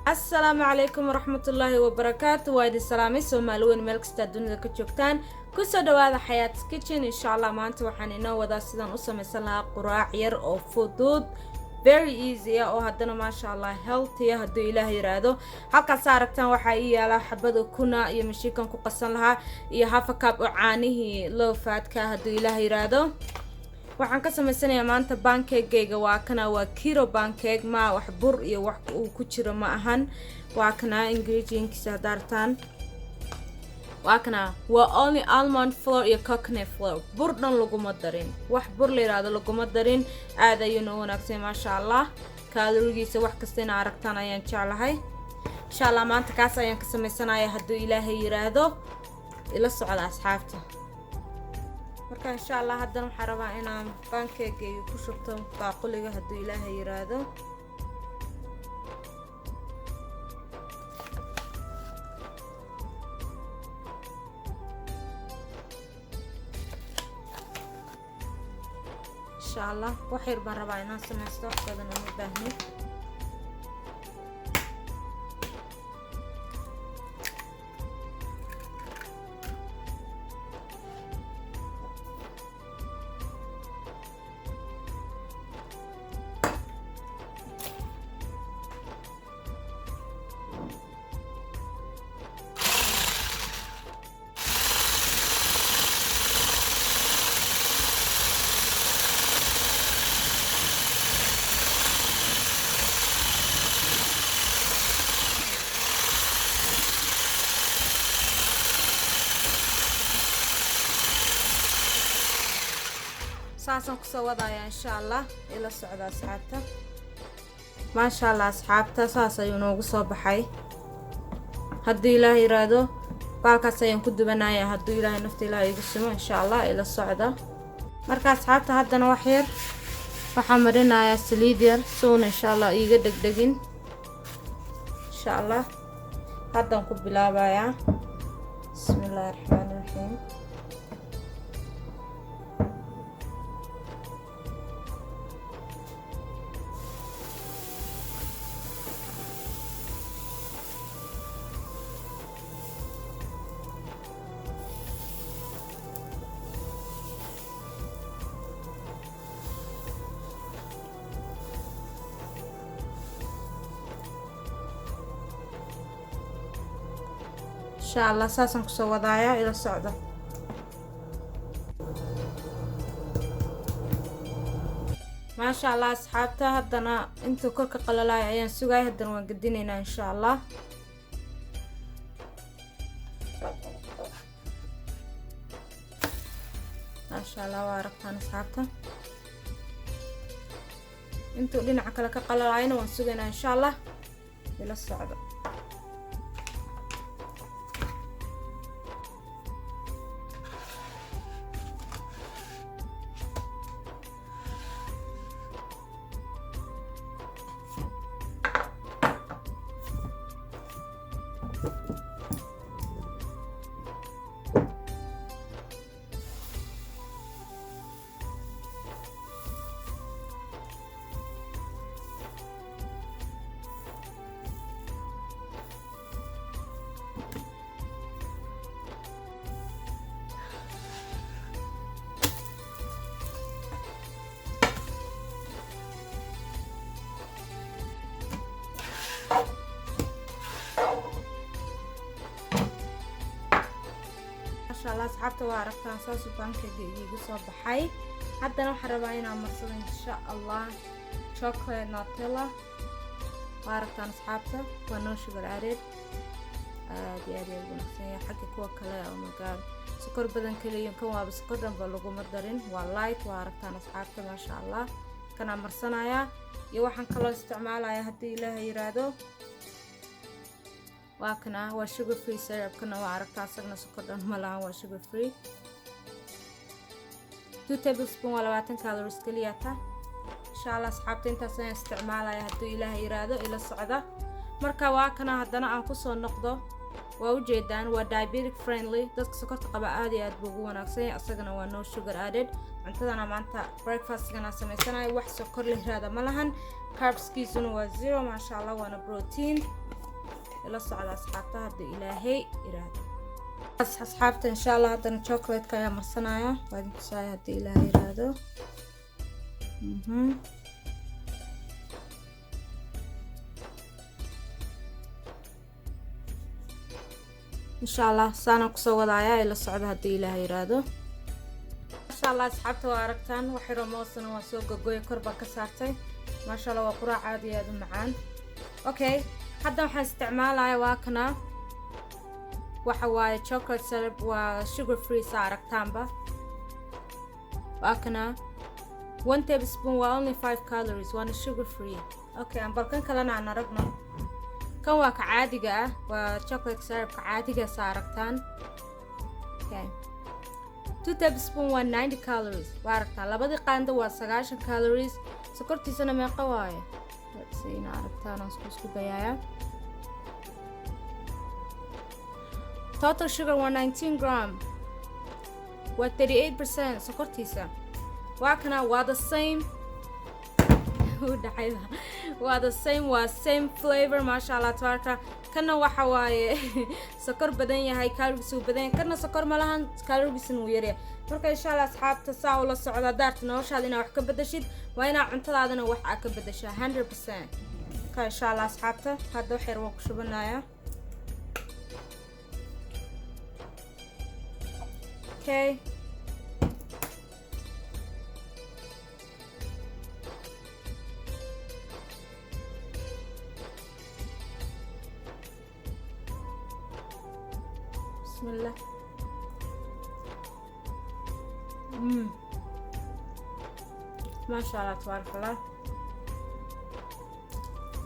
السلام عليكم ورحمة الله وبركاته. وايد السلامي سومالوين ملك ستادون ذا كتشوكتان كسو دواذا حياة كيتشن إن شاء الله ما أنت وحانينا وذا سيدان أسمي سلا قراع ير أو فضود very easy oo haddana maasha Allah healthy hadduu ilaahay yiraahdo halkaas aragtaan waxa ay yaala xabada kuna iyo mashiikan ku qasan lahaa iyo half a cup oo caanihii low fat ka hadduu ilaahay yiraahdo waxaan ka sameysanayaa maanta pancake-gayga waa kana waa keto pancake ma wax bur iyo wax uu ku jiro ma ahan waa kana ingredients-kiisa daartaan waa kana waa only almond flour iyo coconut flour bur dhan laguma darin wax bur la yiraahdo laguma darin aad ayuu wanaagsan maasha Allah kaalorigiisa wax kasta in aragtaan ayaan jeclahay insha Allah maanta kaas ayaan ka sameysanayaa hadduu ilaahay yiraahdo ila socda asxaabta marka insha Allah haddana waxaan rabaa inaan pancake-gayga ku shubto baaquliga hadduu ilaahay yiraahdo إن شاء الله وحير برا ناس سمعت بدنا نبهني ساسن كسو وضعيا إن شاء الله إلى السعودة أصحابته ما شاء الله أصحابته ساسا ينوغ صباحي هدو إله يرادو بالكاسا ينكدو بنايا هدو إله نفتي إله يقسمو إن شاء الله إلى السعودة مركا أصحابته هدنا وحير وحمرنا يا سليدير سون إن شاء الله يقدق دقين إن شاء الله هدنا نكب بلابايا بسم الله الرحمن الرحيم إن شاء الله أساسا كسو وضعيا إلى السعودة ما شاء الله أصحابته هدنا انتو كلك قللاي عيان سوغاي هدنا وانقدينينا إن شاء الله ما شاء الله وارقتان أصحابته انتو لنا عكلك قللاينا وانسوغينا إن شاء الله إلى السعودة ما شاء الله أصحابته وعرفتان صوص pancake-gayga igu soo baxay haddana waxaan rabaa inaan marsado insha Allah chocolate nutella وعرفتان أصحابته waa no sugar added aad iyo aad ayuu wanaagsan yahay xagga kuwa kale oo magaan sokor badan kaliya kan waa sokor dhanba laguma darin waa light وعرفتان أصحابته ما شاء الله kana marsanaya iyo waxaan kaloo isticmaalayaa haddii Ilaahay yiraahdo واكنا هو sugar free syrup كنا وعرفتها سجنا سكر دون ملا هو sugar free 2 tablespoon ولا 20 calories كلياتها إن شاء الله أصحابتي أنت سين استعمالها هدو إلهي يرادو إلى الصعدة مركا واكنا هدنا أنقصو النقطة waa ujeedaan waa diabetic friendly dadka sokorta qaba aad iyo aad buu ugu wanaagsan yahay asagana waa no sugar added cuntadana maanta breakfastigana samaysanayo wax sokor la yiraahdo ma lahan carbskiisuna waa 0 maasha Allah waana protein ila socda asxaabta hadda ilaahay iraado asxaabta insha Allah hadana chocolate ka ayaa marsanaya waa idin saay hadda ilaahay iraado insha Allah saana ku soo wadaaya ila socda hadda ilaahay iraado insha Allah asxaabta waa aragtaan waxay romoosana waa soo gogoy korba ka saartay ما شاء الله وقراء عادي هذا معان اوكي حتى waxaan isticmaalaya waa kana waxa waaye chocolate syrup waa sugar free saaragtaanba waa kana 1 tablespoon waa only 5 calories waana sugar free okay aan balkan kalena aan aragno kan waa ka caadiga ah waa chocolate syrup ka caadiga saaragtaan okay 2 tablespoon waa 90 calories waa aragtaa labadii qaando waa 90 calories sokortiisana meeqa waaye sayna aragtaan isku dayaaya total sugar waa 19 gram waa 38% sokortiisa waa kana waa the same waa the same waa same flavor masha Allah tabaraka kana waxa waaye sokor badan yahay calories badan kana sokor ma lahan calories uu yaray marka insha Allah asxaabta saa ula socda daarta noloshaada inaad wax ka bedeshid waa inaad cuntadaadana wax aad ka bedeshaa 100% ka insha Allah asxaabta hadda waxyar waan ku shubanayaa okay بسم الله ما شاء الله تبارك الله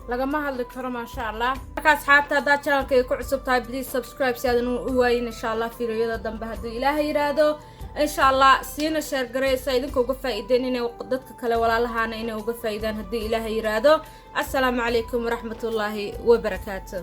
لقما هادلي كرو ما شاء الله marka asxaabta hada channelka ku cusub tahay please subscribe si aad u waayin insha Allah fiiriyada dambe hadii Ilaahay yiraahdo insha Allah siina share gareysa idinka uga faa'iideen inay dadka kale walaalahaana inay uga faa'iidaan hadii Ilaahay yiraahdo assalamu alaykum wa rahmatullahi wa barakatuh